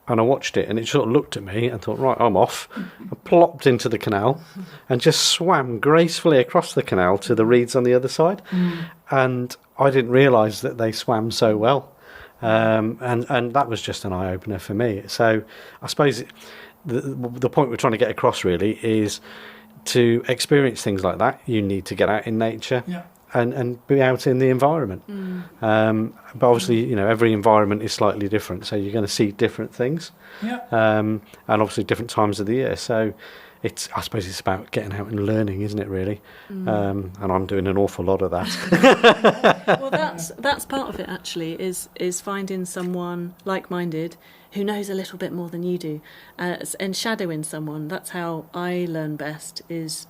[SPEAKER 1] And I watched it, and it sort of looked at me and thought, right, I'm off. I plopped into the canal and just swam gracefully across the canal to the reeds on the other side. And I didn't realise that they swam so well. And that was just an eye-opener for me. So I suppose the point we're trying to get across really is to experience things like that, you need to get out in nature.
[SPEAKER 3] Yeah.
[SPEAKER 1] and be out in the environment. But obviously, every environment is slightly different, so you're going to see different things, and obviously different times of the year. So I suppose it's about getting out and learning, isn't it, really? And I'm doing an awful lot of that.
[SPEAKER 2] Well, that's part of it, actually, is finding someone like-minded who knows a little bit more than you do, and shadowing someone. That's how I learn best, is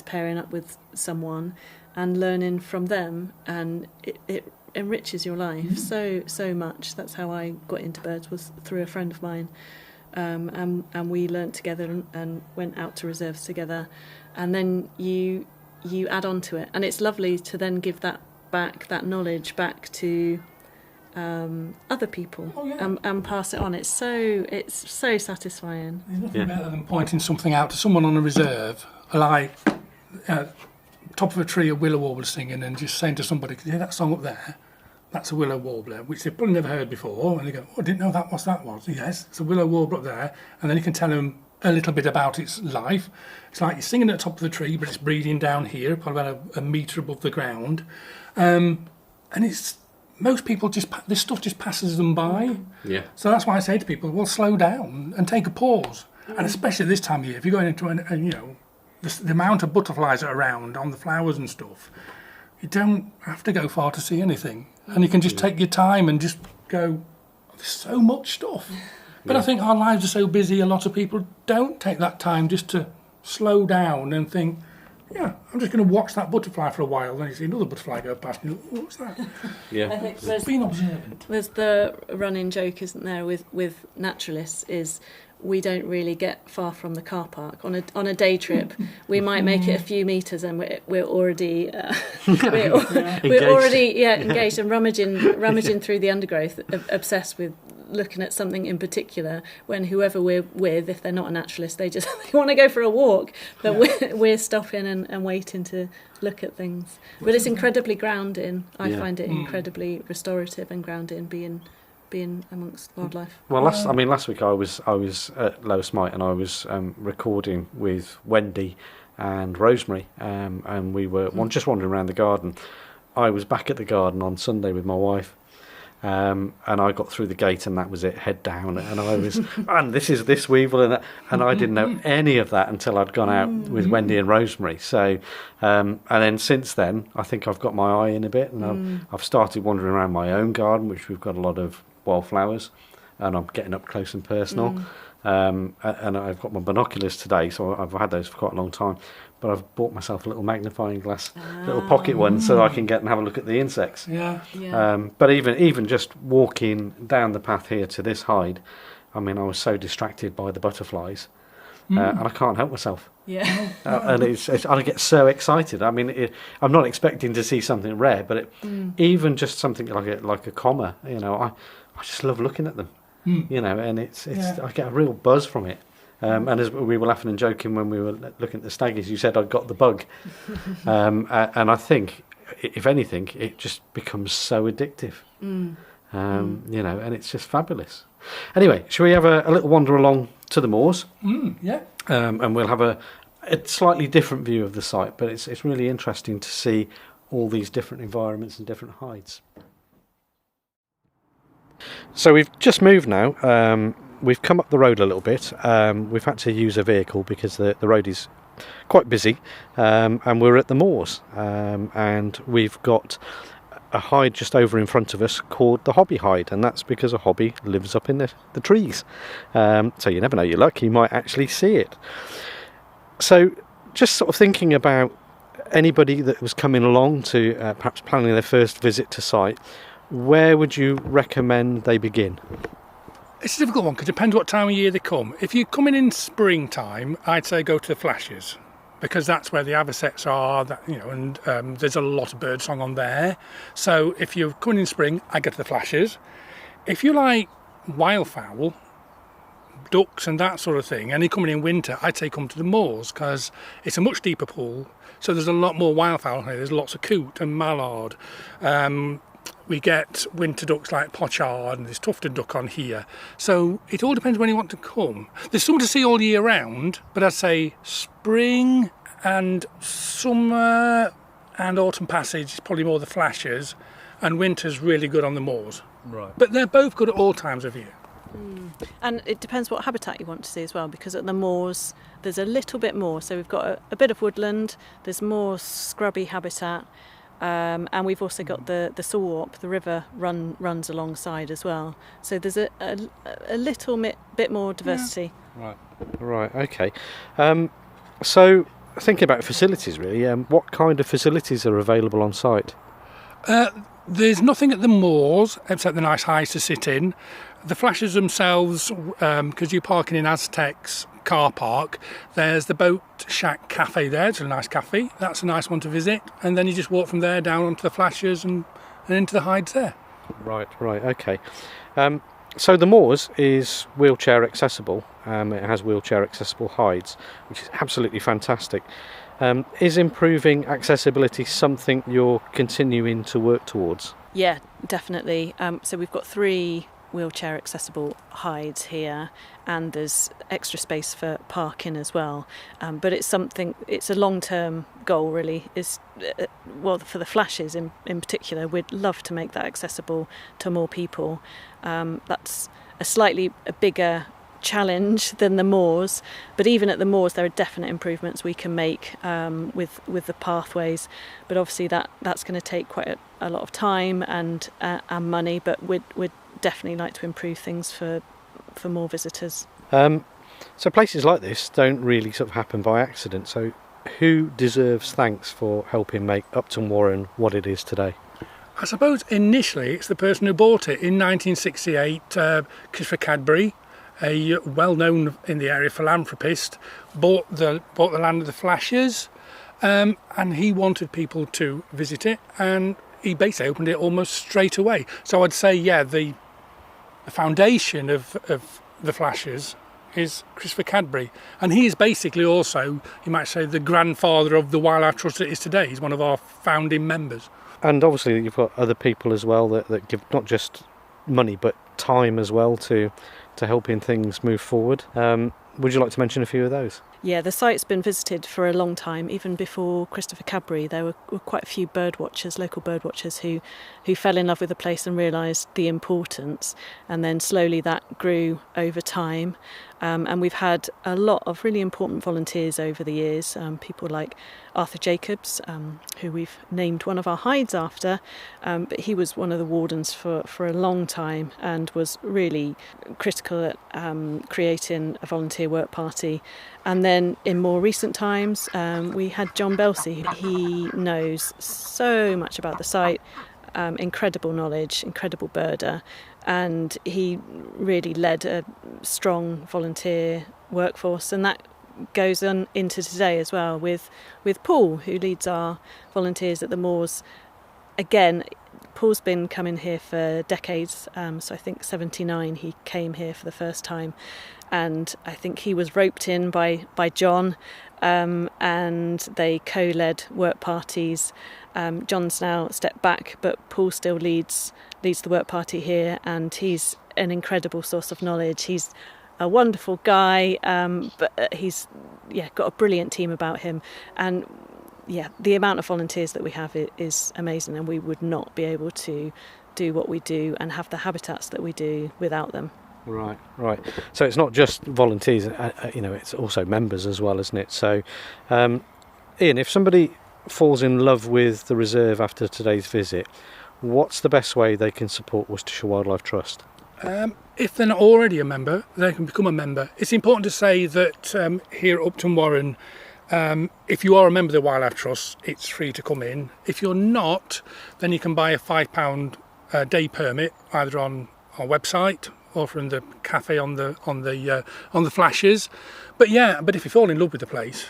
[SPEAKER 2] pairing up with someone and learning from them, and it enriches your life so much. That's how I got into birds, was through a friend of mine. And we learnt together and went out to reserves together, and then you add on to it, and it's lovely to then give that knowledge back to other people and pass it on. It's so satisfying.
[SPEAKER 3] There's nothing better than pointing something out to someone on a reserve, like top of a tree, a willow warbler singing, and just saying to somebody, "Can you hear that song up there? That's a willow warbler," which they've probably never heard before, and they go, "Oh, I didn't know that was." Yes, it's a willow warbler up there, and then you can tell them a little bit about its life. It's like you're singing at the top of the tree, but it's breeding down here, probably about a metre above the ground, and it's most people this stuff just passes them by.
[SPEAKER 1] Yeah.
[SPEAKER 3] So that's why I say to people, well, slow down and take a pause, and especially this time of year, if you're going into the amount of butterflies that are around on the flowers and stuff, you don't have to go far to see anything. And you can just take your time and just go, there's so much stuff. But I think our lives are so busy, a lot of people don't take that time just to slow down and think, I'm just going to watch that butterfly for a while. Then you see another butterfly go past and you go, what's that?
[SPEAKER 1] Yeah.
[SPEAKER 2] I think
[SPEAKER 3] Being observant.
[SPEAKER 2] There's the running joke, isn't there, with naturalists, is we don't really get far from the car park. On a day trip, we might make it a few metres and we're already engaged and rummaging through the undergrowth, obsessed with looking at something in particular, when whoever we're with, if they're not a naturalist, they want to go for a walk, but we're stopping and waiting to look at things. But it's incredibly grounding. I find it incredibly restorative and grounding, being amongst wildlife.
[SPEAKER 1] Well, last week I was at Lower Smythe, and I was recording with Wendy and Rosemary, and we were just wandering around the garden. I was back at the garden on Sunday with my wife, and I got through the gate, and that was it, head down, and I was, and this is this weevil and that, and I didn't know any of that until I'd gone out with Wendy and Rosemary. So, and then since then, I think I've got my eye in a bit, and I've started wandering around my own garden, which we've got a lot of wildflowers, and I'm getting up close and personal. And I've got my binoculars today, so I've had those for quite a long time, but I've bought myself a little magnifying glass, little pocket one, so I can get and have a look at the insects. But even just walking down the path here to this hide, I mean, I was so distracted by the butterflies, and I can't help myself. And I get so excited. I mean, I'm not expecting to see something rare, but even just something like a comma, I just love looking at them. And it's I get a real buzz from it. And as we were laughing and joking when we were looking at the staggies, you said I'd got the bug. And I think, if anything, it just becomes so addictive. And it's just fabulous. Anyway, shall we have a little wander along to the moors? And we'll have a slightly different view of the site, but it's really interesting to see all these different environments and different hides. So we've just moved now. We've come up the road a little bit. We've had to use a vehicle because the road is quite busy, and we're at the moors, and we've got a hide just over in front of us called the hobby hide, and that's because a hobby lives up in the trees. So you never know your luck, you might actually see it. So just sort of thinking about anybody that was coming along to perhaps planning their first visit to site, where would you recommend they begin?
[SPEAKER 3] It's a difficult one because it depends what time of year they come. If you're coming in springtime, I'd say go to the flashes, because that's where the avocets are, and there's a lot of birdsong on there. So if you're coming in spring, I go to the flashes. If you like wildfowl, ducks and that sort of thing, and you're coming in winter, I'd say come to the moors, because it's a much deeper pool, so there's a lot more wildfowl here. There's lots of coot and mallard. We get winter ducks like pochard, and there's tufted duck on here. So it all depends when you want to come. There's something to see all year round, but I'd say spring and summer and autumn passage is probably more the flashes, and winter's really good on the moors.
[SPEAKER 1] Right.
[SPEAKER 3] But they're both good at all times of year.
[SPEAKER 2] And it depends what habitat you want to see as well, because at the moors there's a little bit more. So we've got a bit of woodland, there's more scrubby habitat, and we've also got the Salwarp, the river runs alongside as well. So there's a little bit more diversity.
[SPEAKER 3] Yeah.
[SPEAKER 1] Right, okay. So thinking about facilities really, what kind of facilities are available on site?
[SPEAKER 3] There's nothing at the moors except the nice highs to sit in. The flashes themselves, because you're parking in Aztec's car park, there's the Boat Shack Cafe there. It's a nice cafe. That's a nice one to visit. And then you just walk from there down onto the flashes and into the hides there.
[SPEAKER 1] Right, okay. So the moors is wheelchair accessible. It has wheelchair accessible hides, which is absolutely fantastic. Is improving accessibility something you're continuing to work towards?
[SPEAKER 2] Yeah, definitely. So we've got 3 wheelchair accessible hides here, and there's extra space for parking as well. But it's a long-term goal really, for the flashes in particular, we'd love to make that accessible to more people. That's a bigger challenge than the moors, but even at the moors there are definite improvements we can make with the pathways, but obviously that's going to take quite a lot of time and money, but we'd definitely like to improve things for more visitors.
[SPEAKER 1] So places like this don't really sort of happen by accident, so who deserves thanks for helping make Upton Warren what it is today?
[SPEAKER 3] I suppose initially it's the person who bought it in 1968. Christopher Cadbury, a well-known in the area philanthropist, bought the land of the flashes, and he wanted people to visit it, and he basically opened it almost straight away. So I'd say, the foundation of the flashes is Christopher Cadbury, and he is basically also, you might say, the grandfather of the Wildlife Trust that is today. He's one of our founding members.
[SPEAKER 1] And obviously you've got other people as well that give not just money but time as well to helping things move forward. Would you like to mention a few of those?
[SPEAKER 2] Yeah, the site's been visited for a long time. Even before Christopher Cadbury, there were quite a few local birdwatchers who fell in love with the place and realised the importance, and then slowly that grew over time. And we've had a lot of really important volunteers over the years, people like Arthur Jacobs, who we've named one of our hides after, but he was one of the wardens for a long time and was really critical at creating a volunteer work party. And then in more recent times, we had John Belsey. He knows so much about the site, incredible knowledge, incredible birder, and he really led a strong volunteer workforce, and that goes on into today as well with Paul, who leads our volunteers at the moors. Again, Paul's been coming here for decades, so I think 79 he came here for the first time, and I think he was roped in by John, and they co-led work parties. John's now stepped back, but Paul still leads the work party here, and he's an incredible source of knowledge. He's a wonderful guy, but he's got a brilliant team about him, and the amount of volunteers that we have is amazing, and we would not be able to do what we do and have the habitats that we do without them.
[SPEAKER 1] Right. So it's not just volunteers, it's also members as well, isn't it? So, Ian, if somebody falls in love with the reserve after today's visit, what's the best way they can support Worcestershire Wildlife Trust?
[SPEAKER 3] If they're not already a member, they can become a member. It's important to say that here at Upton Warren, if you are a member of the Wildlife Trust, it's free to come in. If you're not, then you can buy a £5 day permit either on our website or from the cafe on the flashes. But if you fall in love with the place,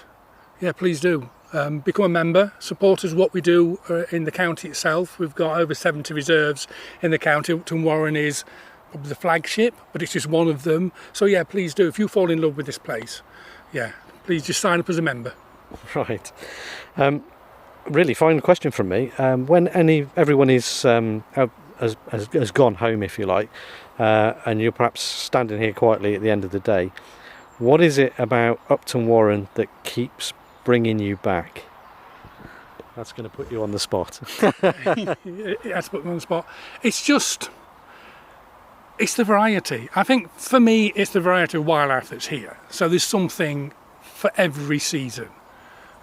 [SPEAKER 3] please do. Become a member, support us what we do in the county itself. We've got over 70 reserves in the county. Upton Warren is probably the flagship, but it's just one of them. So please do. If you fall in love with this place, please just sign up as a member.
[SPEAKER 1] Right. Really final question from me. When everyone is has gone home, if you like, and you're perhaps standing here quietly at the end of the day, what is it about Upton Warren that keeps bringing you back? That's going to put you on the spot.
[SPEAKER 3] It has to put me on the spot. It's the variety. I think for me, it's the variety of wildlife that's here. So there's something for every season.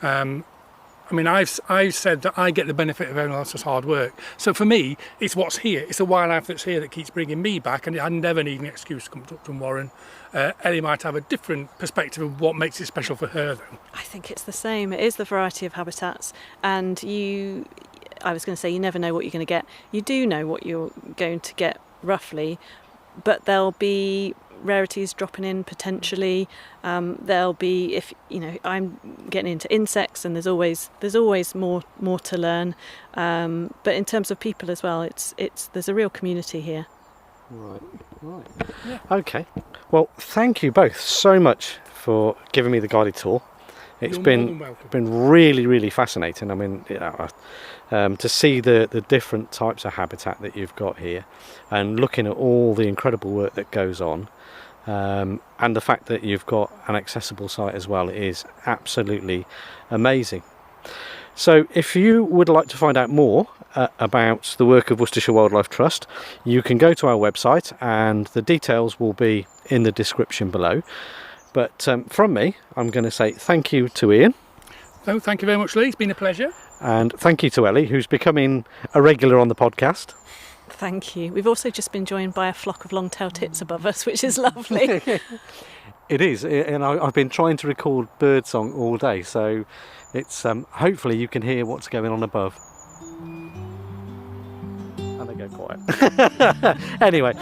[SPEAKER 3] I mean, I've said that I get the benefit of everyone else's hard work. So for me, it's what's here. It's the wildlife that's here that keeps bringing me back, and I never need an excuse to come to Upton Warren. Ellie might have a different perspective of what makes it special for her, though.
[SPEAKER 2] I think it's the same. It is the variety of habitats, and I was going to say, you never know what you're going to get. You do know what you're going to get roughly, but there'll be rarities dropping in potentially. There'll be, if you know, I'm getting into insects, and there's always more to learn. But in terms of people as well, there's a real community here.
[SPEAKER 1] Right. Yeah. Okay. Well, thank you both so much for giving me the guided tour. It's been really, really fascinating. I mean, to see the different types of habitat that you've got here, and looking at all the incredible work that goes on, and the fact that you've got an accessible site as well is absolutely amazing. So if you would like to find out more about the work of Worcestershire Wildlife Trust, you can go to our website, and the details will be in the description below. But from me, I'm going to say thank you to Ian.
[SPEAKER 3] Oh, thank you very much, Lee. It's been a pleasure.
[SPEAKER 1] And thank you to Ellie, who's becoming a regular on the podcast.
[SPEAKER 2] Thank you. We've also just been joined by a flock of long-tailed tits above us, which is lovely.
[SPEAKER 1] It is, and I've been trying to record birdsong all day, so it's hopefully you can hear what's going on above. And they go quiet. Anyway,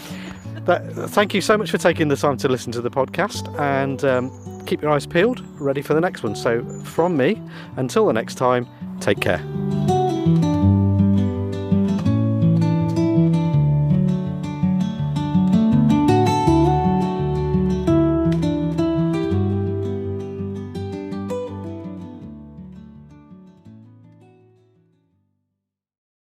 [SPEAKER 1] thank you so much for taking the time to listen to the podcast, and keep your eyes peeled, ready for the next one. So from me, until the next time, take care.